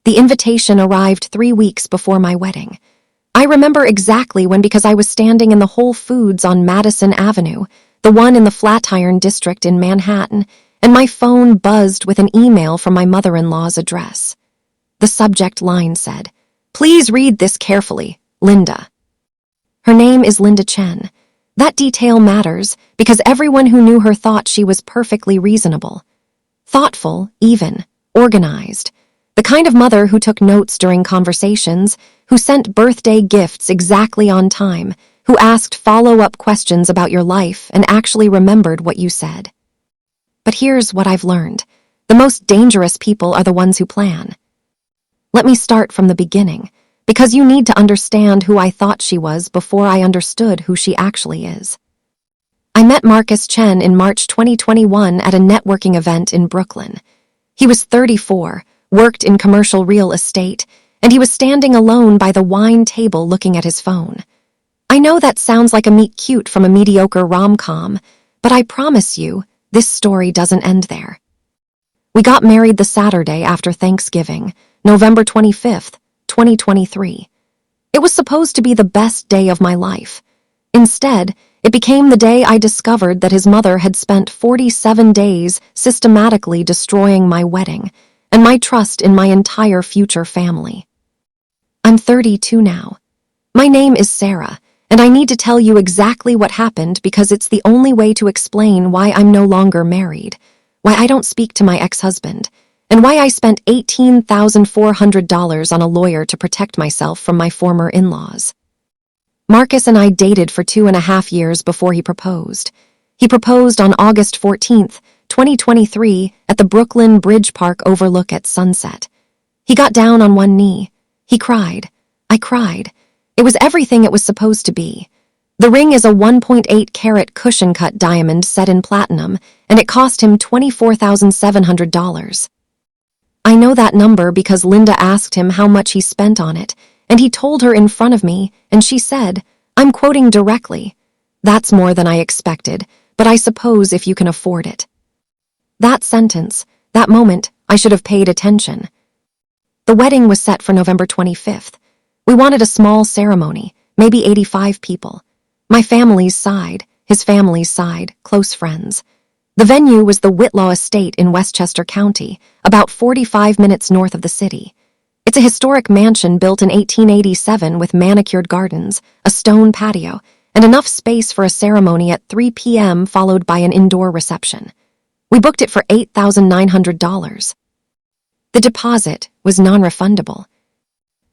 The invitation arrived 3 weeks before my wedding. I remember exactly when because I was standing in the Whole Foods on Madison Avenue, the one in the Flatiron District in Manhattan, and my phone buzzed with an email from my mother-in-law's address. The subject line said, "Please read this carefully, Linda." Her name is Linda Chen. That detail matters because everyone who knew her thought she was perfectly reasonable. Thoughtful, even, organized. The kind of mother who took notes during conversations, who sent birthday gifts exactly on time, who asked follow-up questions about your life and actually remembered what you said. But here's what I've learned. The most dangerous people are the ones who plan. Let me start from the beginning, because you need to understand who I thought she was before I understood who she actually is. I met Marcus Chen in March 2021 at a networking event in Brooklyn. He was 34, worked in commercial real estate, and he was standing alone by the wine table looking at his phone. I know that sounds like a meet cute from a mediocre rom-com, but I promise you, this story doesn't end there. We got married the Saturday after Thanksgiving, November 25th, 2023. It was supposed to be the best day of my life. Instead, it became the day I discovered that his mother had spent 47 days systematically destroying my wedding and my trust in my entire future family. I'm 32 now. My name is Sarah, and I need to tell you exactly what happened because it's the only way to explain why I'm no longer married, why I don't speak to my ex-husband, and why I spent $18,400 on a lawyer to protect myself from my former in-laws. Marcus and I dated for 2.5 years before he proposed. He proposed on August 14th, 2023, at the Brooklyn Bridge Park overlook at sunset. He got down on one knee. He cried. I cried. It was everything it was supposed to be. The ring is a 1.8-carat cushion-cut diamond set in platinum, and it cost him $24,700. I know that number because Linda asked him how much he spent on it, and he told her in front of me, and she said, I'm quoting directly, "That's more than I expected, but I suppose if you can afford it." That sentence, that moment, I should have paid attention. The wedding was set for November 25th. We wanted a small ceremony, maybe 85 people. My family's side, his family's side, close friends. The venue was the Whitlaw Estate in Westchester County, about 45 minutes north of the city. It's a historic mansion built in 1887 with manicured gardens, a stone patio, and enough space for a ceremony at 3 p.m. followed by an indoor reception. We booked it for $8,900. The deposit was non-refundable.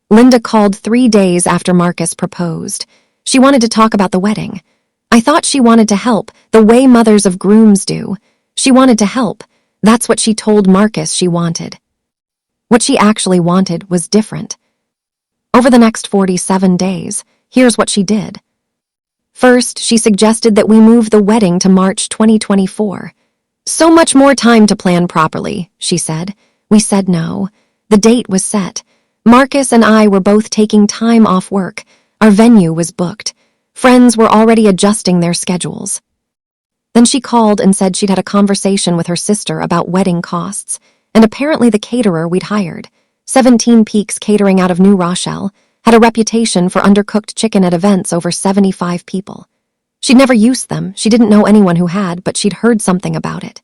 Linda called 3 days after Marcus proposed. She wanted to talk about the wedding. I thought she wanted to help, the way mothers of grooms do. She wanted to help. That's what she told Marcus she wanted. What she actually wanted was different. Over the next 47 days, here's what she did. First, she suggested that we move the wedding to March 2024. So much more time to plan properly, she said. We said no. The date was set. Marcus and I were both taking time off work. Our venue was booked. Friends were already adjusting their schedules. Then she called and said she'd had a conversation with her sister about wedding costs, and apparently the caterer we'd hired, 17 Peaks Catering out of New Rochelle, had a reputation for undercooked chicken at events over 75 people. She'd never used them, she didn't know anyone who had, but she'd heard something about it.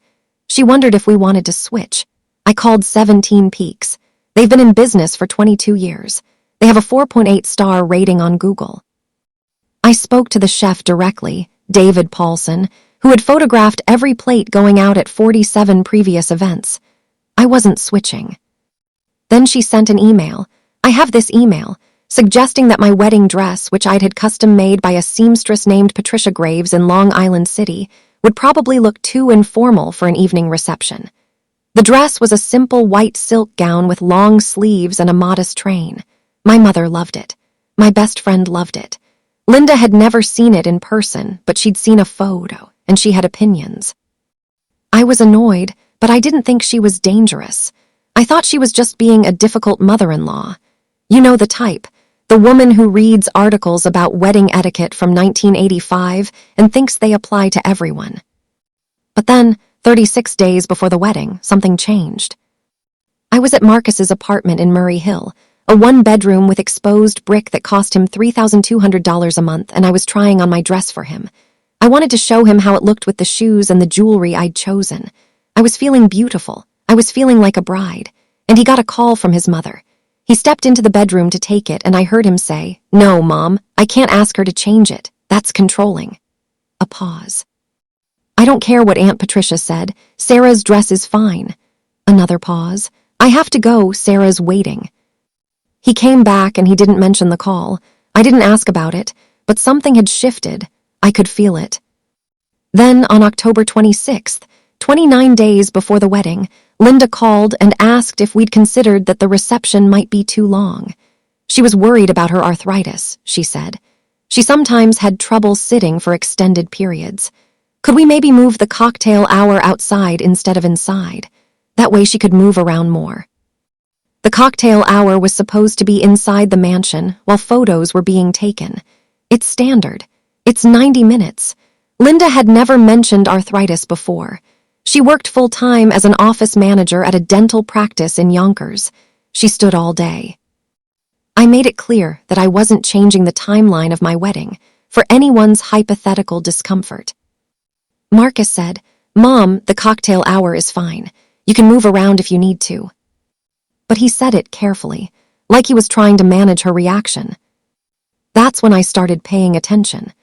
She wondered if we wanted to switch. I called 17 Peaks. They've been in business for 22 years. They have a 4.8-star rating on Google. I spoke to the chef directly, David Paulson, who had photographed every plate going out at 47 previous events. I wasn't switching. Then she sent an email. I have this email, suggesting that my wedding dress, which I'd had custom-made by a seamstress named Patricia Graves in Long Island City, would probably look too informal for an evening reception. The dress was a simple white silk gown with long sleeves and a modest train. My mother loved it. My best friend loved it. Linda had never seen it in person, but she'd seen a photo, and she had opinions. I was annoyed, but I didn't think she was dangerous. I thought she was just being a difficult mother-in-law. You know the type, the woman who reads articles about wedding etiquette from 1985 and thinks they apply to everyone. But then, 36 days before the wedding, something changed. I was at Marcus's apartment in Murray Hill, a one-bedroom with exposed brick that cost him $3,200 a month, and I was trying on my dress for him. I wanted to show him how it looked with the shoes and the jewelry I'd chosen. I was feeling beautiful. I was feeling like a bride. And he got a call from his mother. He stepped into the bedroom to take it, and I heard him say, "No, Mom, I can't ask her to change it. That's controlling." A pause. "I don't care what Aunt Patricia said. Sarah's dress is fine." Another pause. "I have to go. Sarah's waiting." He came back and he didn't mention the call. I didn't ask about it, but something had shifted. I could feel it. Then, on October 26th, 29 days before the wedding, Linda called and asked if we'd considered that the reception might be too long. She was worried about her arthritis, she said. She sometimes had trouble sitting for extended periods. Could we maybe move the cocktail hour outside instead of inside? That way she could move around more. The cocktail hour was supposed to be inside the mansion while photos were being taken. It's standard. It's 90 minutes. Linda had never mentioned arthritis before. She worked full-time as an office manager at a dental practice in Yonkers. She stood all day. I made it clear that I wasn't changing the timeline of my wedding for anyone's hypothetical discomfort. Marcus said, "Mom, the cocktail hour is fine. You can move around if you need to." But he said it carefully, like he was trying to manage her reaction. That's when I started paying attention.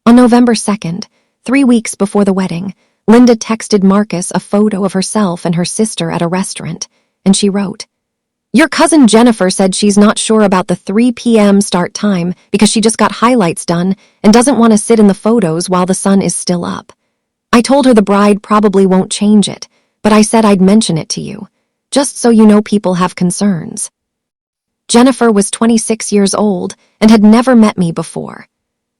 On November 2nd, 3 weeks before the wedding, Linda texted Marcus a photo of herself and her sister at a restaurant, and she wrote, "Your cousin Jennifer said she's not sure about the 3 p.m. start time because she just got highlights done and doesn't want to sit in the photos while the sun is still up. I told her the bride probably won't change it, but I said I'd mention it to you, just so you know people have concerns." Jennifer was 26 years old and had never met me before.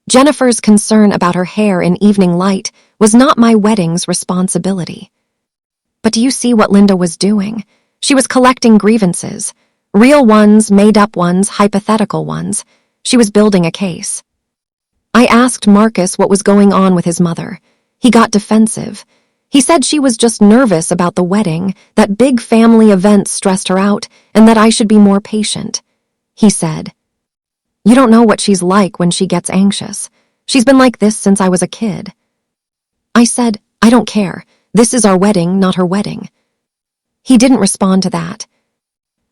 Jennifer's concern about her hair in evening light was not my wedding's responsibility. But do you see what Linda was doing? She was collecting grievances. Real ones, made-up ones, hypothetical ones. She was building a case. I asked Marcus what was going on with his mother. He got defensive. He said she was just nervous about the wedding, that big family events stressed her out, and that I should be more patient. He said, "You don't know what she's like when she gets anxious. She's been like this since I was a kid." I said, "I don't care. This is our wedding, not her wedding." He didn't respond to that.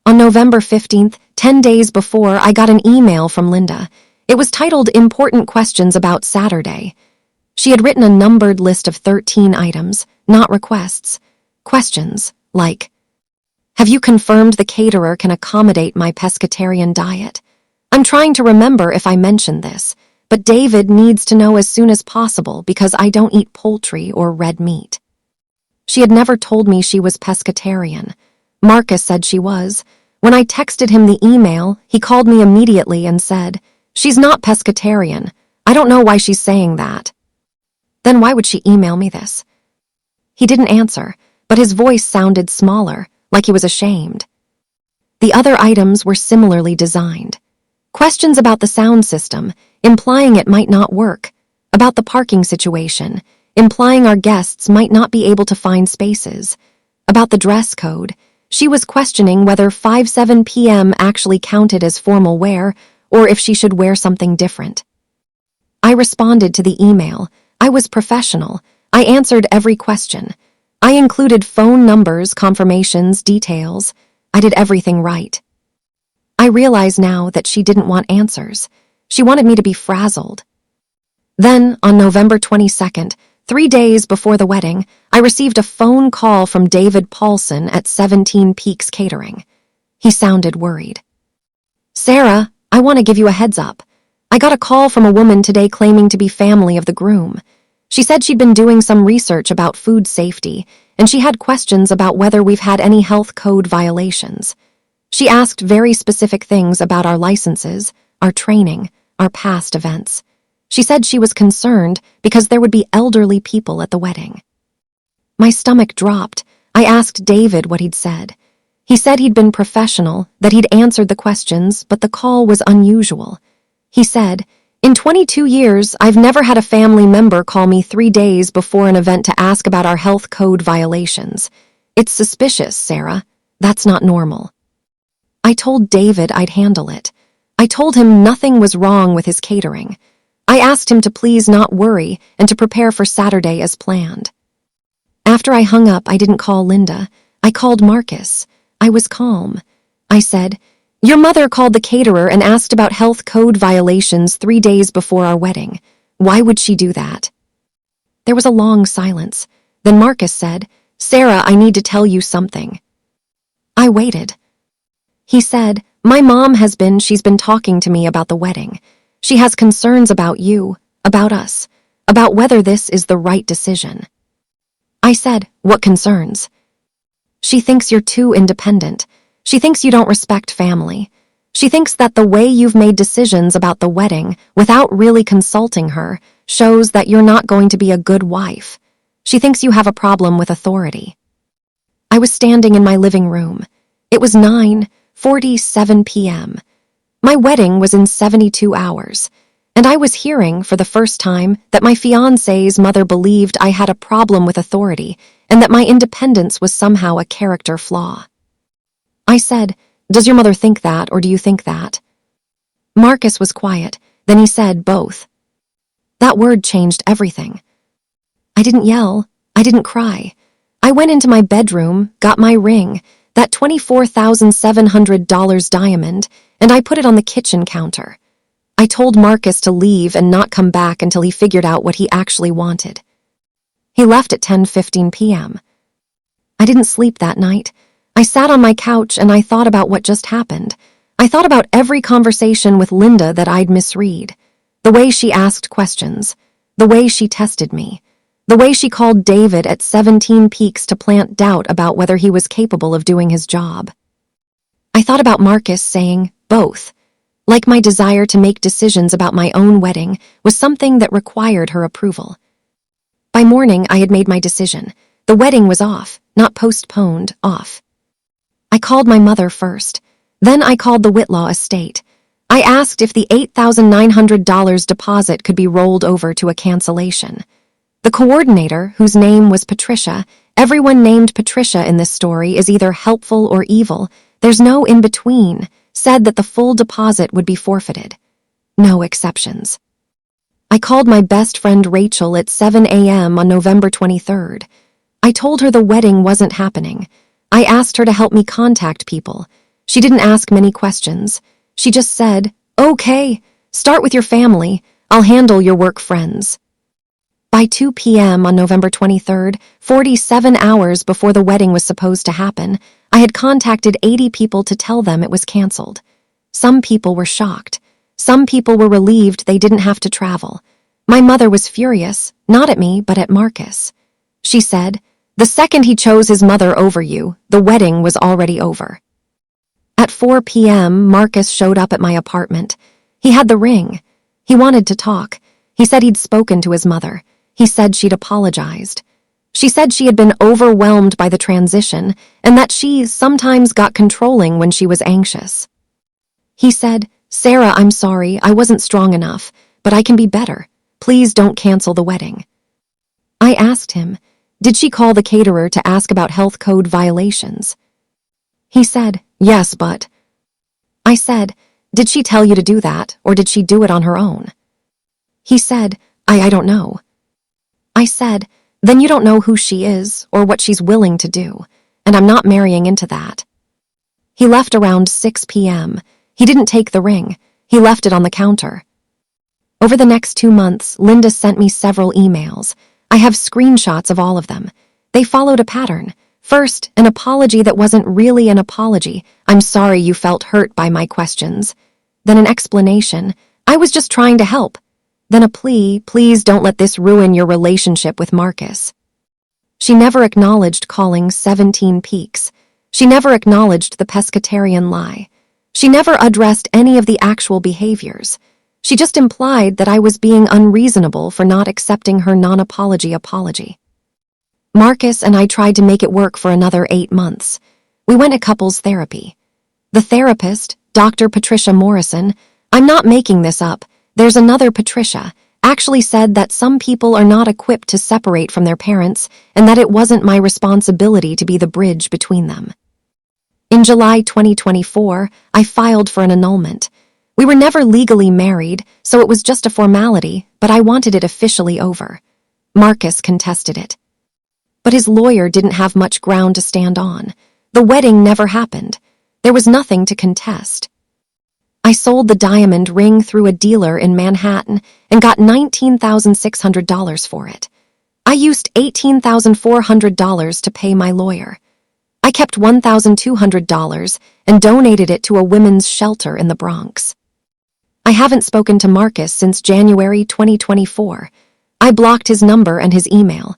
On November 15th, 10 days before, I got an email from Linda. It was titled "Important Questions About Saturday." She had written a numbered list of 13 items, not requests. Questions, like, "Have you confirmed the caterer can accommodate my pescatarian diet? I'm trying to remember if I mentioned this, but David needs to know as soon as possible because I don't eat poultry or red meat." She had never told me she was pescatarian. Marcus said she was. When I texted him the email, he called me immediately and said, "She's not pescatarian. I don't know why she's saying that." Then why would she email me this? He didn't answer, but his voice sounded smaller, like he was ashamed. The other items were similarly designed. Questions about the sound system, implying it might not work. About the parking situation, implying our guests might not be able to find spaces. About the dress code, she was questioning whether 5-7 p.m. actually counted as formal wear or if she should wear something different. I responded to the email. I was professional. I answered every question. I included phone numbers, confirmations, details. I did everything right. I realize now that she didn't want answers. She wanted me to be frazzled. Then, on November 22nd, 3 days before the wedding, I received a phone call from David Paulson at 17 Peaks Catering. He sounded worried. "Sarah, I want to give you a heads up. I got a call from a woman today claiming to be family of the groom. She said she'd been doing some research about food safety, and she had questions about whether we've had any health code violations. She asked very specific things about our licenses, our training, our past events. She said she was concerned because there would be elderly people at the wedding." My stomach dropped. I asked David what he'd said. He said he'd been professional, that he'd answered the questions, but the call was unusual. He said, "In 22 years, I've never had a family member call me 3 days before an event to ask about our health code violations. It's suspicious, Sarah. That's not normal. I told David I'd handle it. I told him nothing was wrong with his catering. I asked him to please not worry and to prepare for Saturday as planned. After I hung up, I didn't call Linda. I called Marcus. I was calm. I said, "Your mother called the caterer and asked about health code violations 3 days before our wedding. Why would she do that?" There was a long silence. Then Marcus said, "Sarah, I need to tell you something." I waited. He said, she's been talking to me about the wedding. She has concerns about you, about us, about whether this is the right decision. I said, "What concerns?" "She thinks you're too independent. She thinks you don't respect family. She thinks that the way you've made decisions about the wedding without really consulting her shows that you're not going to be a good wife. She thinks you have a problem with authority." I was standing in my living room. It was 9:47 p.m. My wedding was in 72 hours, and I was hearing for the first time that my fiancé's mother believed I had a problem with authority and that my independence was somehow a character flaw. I said, "Does your mother think that, or do you think that?" Marcus was quiet. Then he said, "Both." That word changed everything. I didn't yell. I didn't cry. I went into my bedroom, got my ring, that $24,700 diamond, and I put it on the kitchen counter. I told Marcus to leave and not come back until he figured out what he actually wanted. He left at 10:15 p.m. I didn't sleep that night. I sat on my couch and I thought about what just happened. I thought about every conversation with Linda that I'd misread. The way she asked questions. The way she tested me. The way she called David at 17 Peaks to plant doubt about whether he was capable of doing his job. I thought about Marcus saying, "Both." Like my desire to make decisions about my own wedding was something that required her approval. By morning, I had made my decision. The wedding was off, not postponed, off. I called my mother first. Then I called the Whitlaw estate. I asked if the $8,900 deposit could be rolled over to a cancellation. The coordinator, whose name was Patricia, everyone named Patricia in this story is either helpful or evil, there's no in-between, said that the full deposit would be forfeited. No exceptions. I called my best friend Rachel at 7 a.m. on November 23rd. I told her the wedding wasn't happening. I asked her to help me contact people. She didn't ask many questions. She just said, "Okay, start with your family. I'll handle your work friends." By 2 p.m. on November 23rd, 47 hours before the wedding was supposed to happen, I had contacted 80 people to tell them it was canceled. Some people were shocked. Some people were relieved they didn't have to travel. My mother was furious, not at me, but at Marcus. She said, "The second he chose his mother over you, the wedding was already over." At 4 p.m., Marcus showed up at my apartment. He had the ring. He wanted to talk. He said he'd spoken to his mother. He said she'd apologized. She said she had been overwhelmed by the transition and that she sometimes got controlling when she was anxious. He said, "Sarah, I'm sorry, I wasn't strong enough, but I can be better. Please don't cancel the wedding." I asked him, "Did she call the caterer to ask about health code violations?" He said, "Yes, but..." I said, "Did she tell you to do that, or did she do it on her own?" He said, I don't know." I said, "Then you don't know who she is or what she's willing to do, and I'm not marrying into that." He left around 6 p.m. He didn't take the ring. He left it on the counter. Over the next 2 months, Linda sent me several emails. I have screenshots of all of them. They followed a pattern. First, an apology that wasn't really an apology. "I'm sorry you felt hurt by my questions." Then an explanation. "I was just trying to help." Then a plea, "Please don't let this ruin your relationship with Marcus." She never acknowledged calling 17 Peaks. She never acknowledged the pescatarian lie. She never addressed any of the actual behaviors. She just implied that I was being unreasonable for not accepting her non-apology apology. Marcus and I tried to make it work for another 8 months. We went to couples therapy. The therapist, Dr. Patricia Morrison, I'm not making this up, there's another Patricia, actually said that some people are not equipped to separate from their parents and that it wasn't my responsibility to be the bridge between them. In July 2024, I filed for an annulment. We were never legally married, so it was just a formality, but I wanted it officially over. Marcus contested it. But his lawyer didn't have much ground to stand on. The wedding never happened. There was nothing to contest. I sold the diamond ring through a dealer in Manhattan and got $19,600 for it. I used $18,400 to pay my lawyer. I kept $1,200 and donated it to a women's shelter in the Bronx. I haven't spoken to Marcus since January 2024. I blocked his number and his email.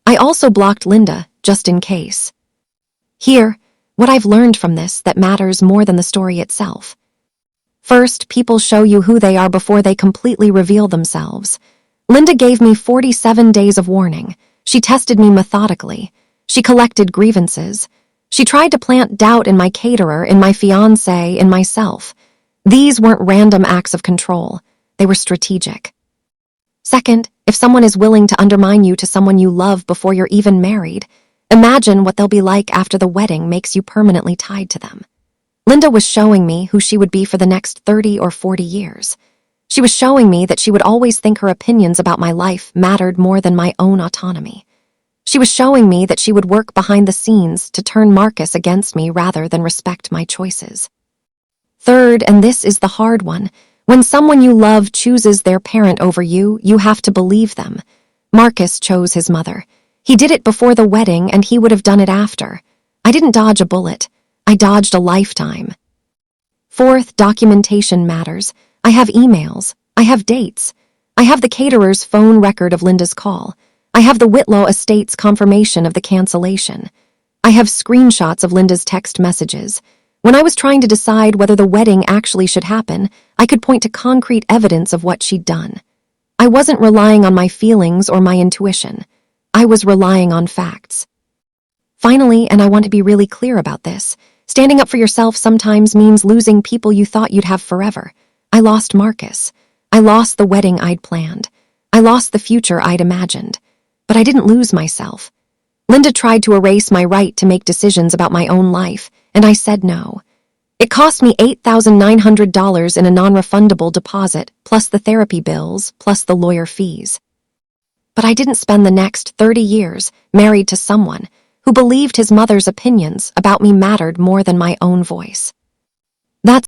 I also blocked Linda, just in case. Here, what I've learned from this that matters more than the story itself. First, people show you who they are before they completely reveal themselves. Linda gave me 47 days of warning. She tested me methodically. She collected grievances. She tried to plant doubt in my caterer, in my fiancé, in myself. These weren't random acts of control. They were strategic. Second, if someone is willing to undermine you to someone you love before you're even married, imagine what they'll be like after the wedding makes you permanently tied to them. Linda was showing me who she would be for the next 30 or 40 years. She was showing me that she would always think her opinions about my life mattered more than my own autonomy. She was showing me that she would work behind the scenes to turn Marcus against me rather than respect my choices. Third, and this is the hard one, when someone you love chooses their parent over you, you have to believe them. Marcus chose his mother. He did it before the wedding, and he would have done it after. I didn't dodge a bullet. I dodged a lifetime. Fourth, documentation matters. I have emails. I have dates. I have the caterer's phone record of Linda's call. I have the Whitlow estate's confirmation of the cancellation. I have screenshots of Linda's text messages. When I was trying to decide whether the wedding actually should happen, I could point to concrete evidence of what she'd done. I wasn't relying on my feelings or my intuition. I was relying on facts. Finally, and I want to be really clear about this, standing up for yourself sometimes means losing people you thought you'd have forever. I lost Marcus. I lost the wedding I'd planned. I lost the future I'd imagined. But I didn't lose myself. Linda tried to erase my right to make decisions about my own life, and I said no. It cost me $8,900 in a non-refundable deposit, plus the therapy bills, plus the lawyer fees. But I didn't spend the next 30 years married to someone who believed his mother's opinions about me mattered more than my own voice. That's